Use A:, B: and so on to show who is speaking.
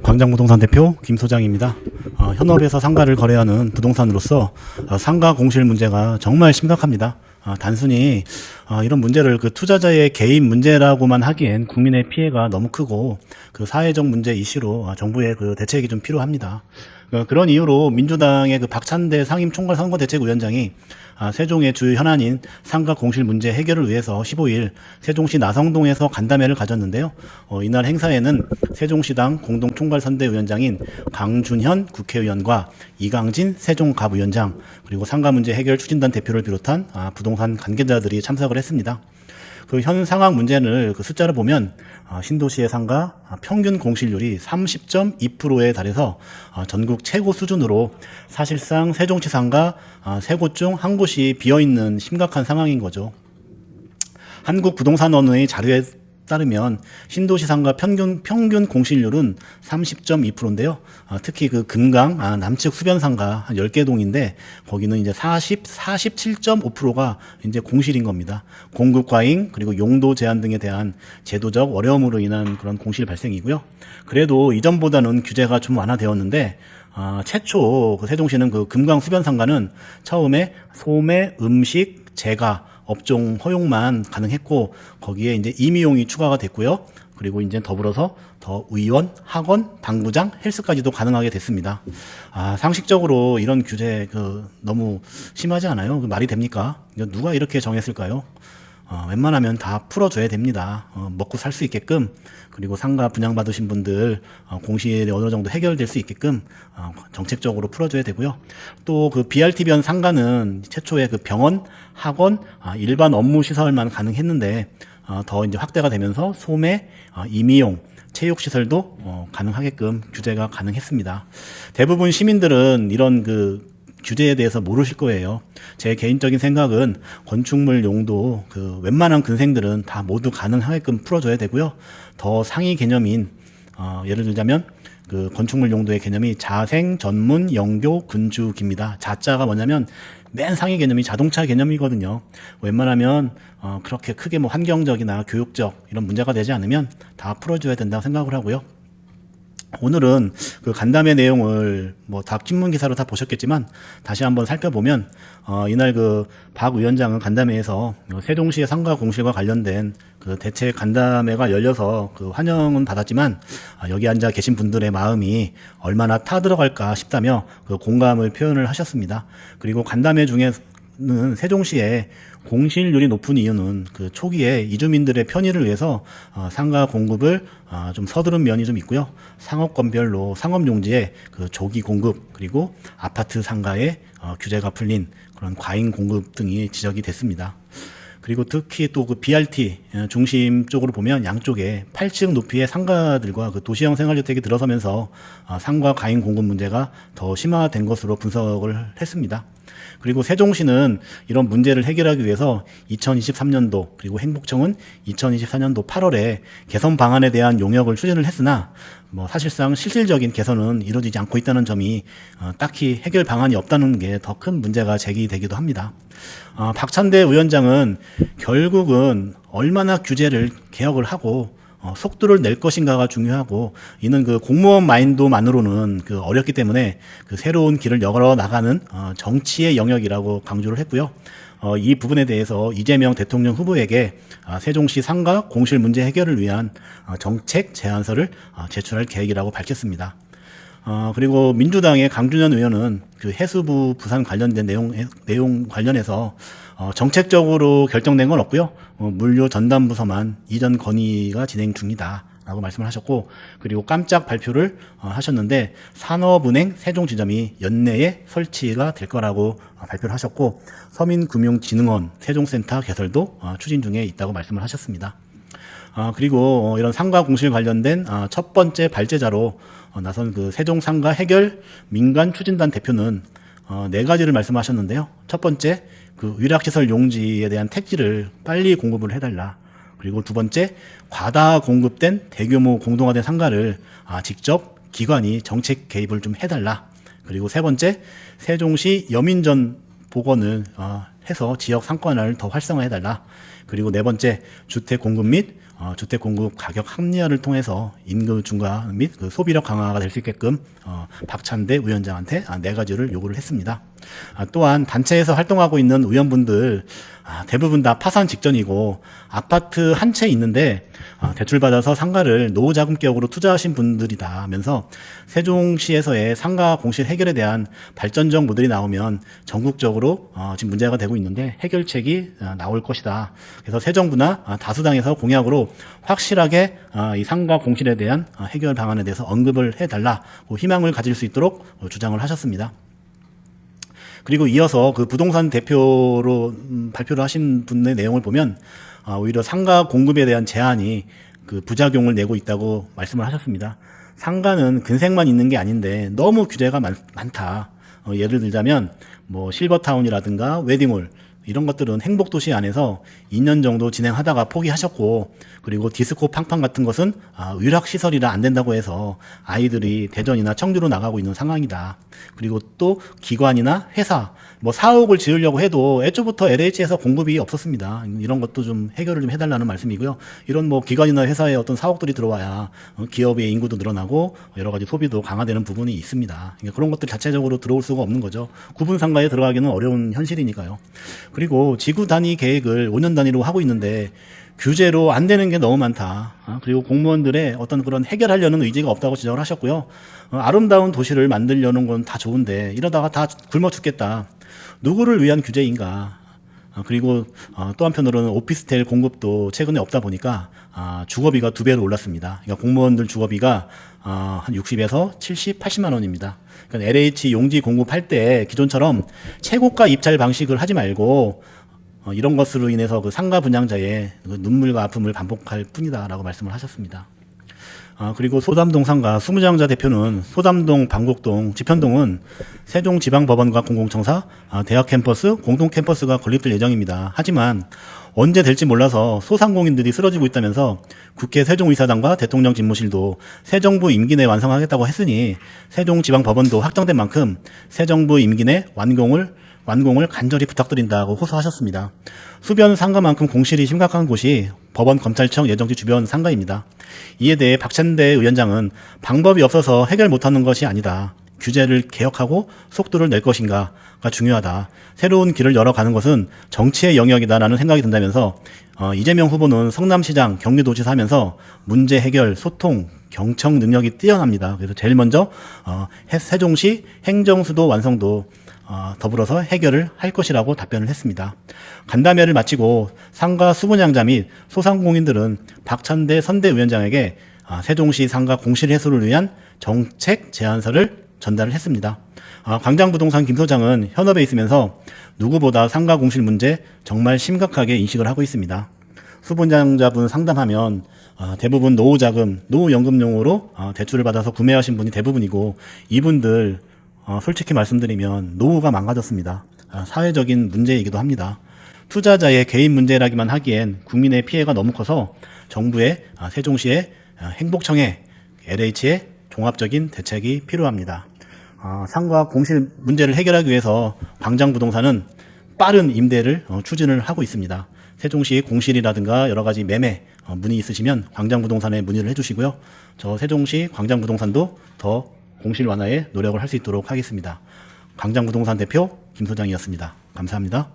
A: 광장부동산 대표 김 소장입니다. 현업에서 상가를 거래하는 부동산으로서 상가 공실 문제가 정말 심각합니다. 단순히 이런 문제를 그 투자자의 개인 문제라고만 하기엔 국민의 피해가 너무 크고 그 사회적 문제 이슈로 정부의 그 대책이 좀 필요합니다. 그런 이유로 민주당의 그 박찬대 상임총괄선거대책위원장이 세종의 주요 현안인 상가 공실 문제 해결을 위해서 15일 세종시 나성동에서 간담회를 가졌는데요. 이날 행사에는 세종시당 공동총괄선대위원장인 강준현 국회의원과 이강진 세종갑위원장 그리고 상가 문제 해결 추진단 대표를 비롯한 부동산 관계자들이 참석을 했습니다. 그 현 상황 문제를 그 숫자를 보면 신도시의 상가 평균 공실률이 30.2%에 달해서 전국 최고 수준으로 사실상 세종시 상가 세 곳 중 한 곳이 비어있는 심각한 상황인 거죠. 한국부동산원의 자료에 따르면 신도시 상가 평균 공실률은 30.2%인데요. 특히 그 금강 남측 수변 상가 한 10개 동인데 거기는 이제 47.5%가 이제 공실인 겁니다. 공급 과잉 그리고 용도 제한 등에 대한 제도적 어려움으로 인한 그런 공실 발생이고요. 그래도 이전보다는 규제가 좀 완화되었는데 최초 그 세종시는 그 금강 수변 상가는 처음에 소매, 음식, 제과 업종 허용만 가능했고 거기에 이제 임의용이 추가가 됐고요. 그리고 이제 더불어서 더 의원, 학원, 당구장, 헬스까지도 가능하게 됐습니다. 상식적으로 이런 규제 너무 심하지 않아요? 말이 됩니까? 누가 이렇게 정했을까요? 웬만하면 다 풀어줘야 됩니다. 먹고 살 수 있게끔 그리고 상가 분양받으신 분들 공실이 어느 정도 해결될 수 있게끔 정책적으로 풀어줘야 되고요. 또 그 BRT변 상가는 최초에 그 병원, 학원, 일반 업무 시설만 가능했는데 더 이제 확대가 되면서 소매, 임의용, 체육시설도 가능하게끔 규제가 가능했습니다. 대부분 시민들은 이런 그 규제에 대해서 모르실 거예요. 제 개인적인 생각은 건축물 용도 그 웬만한 근생들은 다 모두 가능하게끔 풀어줘야 되고요. 더 상위 개념인 예를 들자면 그 건축물 용도의 개념이 자생, 전문, 영교, 군주기입니다. 자자가 뭐냐면 맨 상위 개념이 자동차 개념이거든요. 웬만하면 그렇게 크게 뭐 환경적이나 교육적 이런 문제가 되지 않으면 다 풀어줘야 된다고 생각을 하고요. 오늘은 그 간담회 내용을 뭐 다 신문 기사로 다 보셨겠지만 다시 한번 살펴보면 이날 그 박 위원장은 간담회에서 세종시의 상가 공실과 관련된 그 대책 간담회가 열려서 그 환영은 받았지만 여기 앉아 계신 분들의 마음이 얼마나 타들어갈까 싶다며 그 공감을 표현을 하셨습니다. 그리고 간담회 중에는 세종시에 공실률이 높은 이유는 그 초기에 이주민들의 편의를 위해서 상가 공급을 좀 서두른 면이 좀 있고요. 상업권별로 상업용지의 그 조기 공급 그리고 아파트 상가의 규제가 풀린 그런 과잉 공급 등이 지적이 됐습니다. 그리고 특히 또 그 BRT 중심 쪽으로 보면 양쪽에 8층 높이의 상가들과 그 도시형 생활주택이 들어서면서 상가 과잉 공급 문제가 더 심화된 것으로 분석을 했습니다. 그리고 세종시는 이런 문제를 해결하기 위해서 2023년도 그리고 행복청은 2024년도 8월에 개선 방안에 대한 용역을 추진을 했으나 뭐 사실상 실질적인 개선은 이루어지지 않고 있다는 점이 딱히 해결 방안이 없다는 게 더 큰 문제가 제기되기도 합니다. 박찬대 위원장은 결국은 얼마나 규제를 개혁을 하고 속도를 낼 것인가가 중요하고 이는 그 공무원 마인드만으로는 그 어렵기 때문에 그 새로운 길을 열어 나가는 정치의 영역이라고 강조를 했고요. 이 부분에 대해서 이재명 대통령 후보에게 세종시 상가 공실 문제 해결을 위한 정책 제안서를 제출할 계획이라고 밝혔습니다. 그리고 민주당의 강준현 의원은 그 해수부 부산 관련된 내용 관련해서 정책적으로 결정된 건 없고요. 물류 전담부서만 이전 건의가 진행 중이다. 라고 말씀을 하셨고 그리고 깜짝 발표를 하셨는데 산업은행 세종지점이 연내에 설치가 될 거라고 발표를 하셨고 서민금융진흥원 세종센터 개설도 추진 중에 있다고 말씀을 하셨습니다. 그리고 이런 상가 공실 관련된 첫 번째 발제자로 나선 그 세종 상가 해결 민간 추진단 대표는 네 가지를 말씀하셨는데요. 첫 번째, 그 위락시설 용지에 대한 택지를 빨리 공급을 해달라. 그리고 두 번째, 과다 공급된 대규모 공동화된 상가를 직접 기관이 정책 개입을 좀 해달라. 그리고 세 번째, 세종시 여민전 복원을 해서 지역 상권을 더 활성화해달라. 그리고 네 번째, 주택 공급 및 주택 공급 가격 합리화를 통해서 임금 중과 및 그 소비력 강화가 될 수 있게끔 박찬대 위원장한테 4가지를 요구를 했습니다. 또한 단체에서 활동하고 있는 의원분들 대부분 다 파산 직전이고 아파트 한 채 있는데 대출받아서 상가를 노후자금격으로 투자하신 분들이다 하면서 세종시에서의 상가 공실 해결에 대한 발전적 모델이 나오면 전국적으로 지금 문제가 되고 있는데 해결책이 나올 것이다. 그래서 새 정부나 다수당에서 공약으로 확실하게 이 상가 공실에 대한 해결 방안에 대해서 언급을 해달라고 희망을 가질 수 있도록 주장을 하셨습니다. 그리고 이어서 그 부동산 대표로 발표를 하신 분의 내용을 보면 오히려 상가 공급에 대한 제한이 그 부작용을 내고 있다고 말씀을 하셨습니다. 상가는 근생만 있는 게 아닌데 너무 규제가 많다. 예를 들자면 뭐 실버타운이라든가 웨딩홀 이런 것들은 행복도시 안에서 2년 정도 진행하다가 포기하셨고, 그리고 디스코 팡팡 같은 것은 의락시설이라 안 된다고 해서 아이들이 대전이나 청주로 나가고 있는 상황이다. 그리고 또 기관이나 회사, 뭐 사옥을 지으려고 해도 애초부터 LH에서 공급이 없었습니다. 이런 것도 좀 해결을 좀 해달라는 말씀이고요. 이런 뭐 기관이나 회사에 어떤 사옥들이 들어와야 기업의 인구도 늘어나고 여러 가지 소비도 강화되는 부분이 있습니다. 그러니까 그런 것들 자체적으로 들어올 수가 없는 거죠. 구분 상가에 들어가기는 어려운 현실이니까요. 그리고 지구 단위 계획을 5년 단위로 하고 있는데 규제로 안 되는 게 너무 많다. 그리고 공무원들의 어떤 그런 해결하려는 의지가 없다고 지적을 하셨고요. 아름다운 도시를 만들려는 건 다 좋은데 이러다가 다 굶어 죽겠다. 누구를 위한 규제인가? 그리고 또 한편으로는 오피스텔 공급도 최근에 없다 보니까 주거비가 2배로 올랐습니다. 그러니까 공무원들 주거비가 한 60에서 70, 80만 원입니다. 그러니까 LH 용지 공급할 때 기존처럼 최고가 입찰 방식을 하지 말고 이런 것으로 인해서 그 상가 분양자의 그 눈물과 아픔을 반복할 뿐이다라고 말씀을 하셨습니다. 그리고 소담동 상가 수무장자 대표는 소담동, 방곡동, 지편동은 세종지방법원과 공공청사, 대학 캠퍼스, 공동 캠퍼스가 건립될 예정입니다. 하지만 언제 될지 몰라서 소상공인들이 쓰러지고 있다면서 국회 세종의사당과 대통령 집무실도 새 정부 임기 내 완성하겠다고 했으니 세종지방법원도 확정된 만큼 새 정부 임기 내 완공을 간절히 부탁드린다고 호소하셨습니다. 수변 상가만큼 공실이 심각한 곳이 법원, 검찰청, 예정지 주변 상가입니다. 이에 대해 박찬대 위원장은 방법이 없어서 해결 못하는 것이 아니다. 규제를 개혁하고 속도를 낼 것인가가 중요하다. 새로운 길을 열어가는 것은 정치의 영역이다라는 생각이 든다면서 이재명 후보는 성남시장, 경기도지사 하면서 문제 해결, 소통, 경청 능력이 뛰어납니다. 그래서 제일 먼저 세종시 행정수도 완성도 더불어서 해결을 할 것이라고 답변을 했습니다. 간담회를 마치고 상가 수분양자 및 소상공인들은 박찬대 선대위원장에게 세종시 상가 공실 해소를 위한 정책 제안서를 전달을 했습니다. 광장부동산 김 소장은 현업에 있으면서 누구보다 상가 공실 문제 정말 심각하게 인식을 하고 있습니다. 수분양자분 상담하면 대부분 노후자금, 노후연금용으로 대출을 받아서 구매하신 분이 대부분이고, 이분들 솔직히 말씀드리면 노후가 망가졌습니다. 사회적인 문제이기도 합니다. 투자자의 개인 문제라기만 하기엔 국민의 피해가 너무 커서 정부의 세종시의 행복청에 LH의 종합적인 대책이 필요합니다. 상가 공실 문제를 해결하기 위해서 광장부동산은 빠른 임대를 추진을 하고 있습니다. 세종시 공실이라든가 여러 가지 매매 문의 있으시면 광장부동산에 문의를 해주시고요. 저 세종시 광장부동산도 더 공실 완화에 노력을 할 수 있도록 하겠습니다. 광장부동산 대표 김 소장이었습니다. 감사합니다.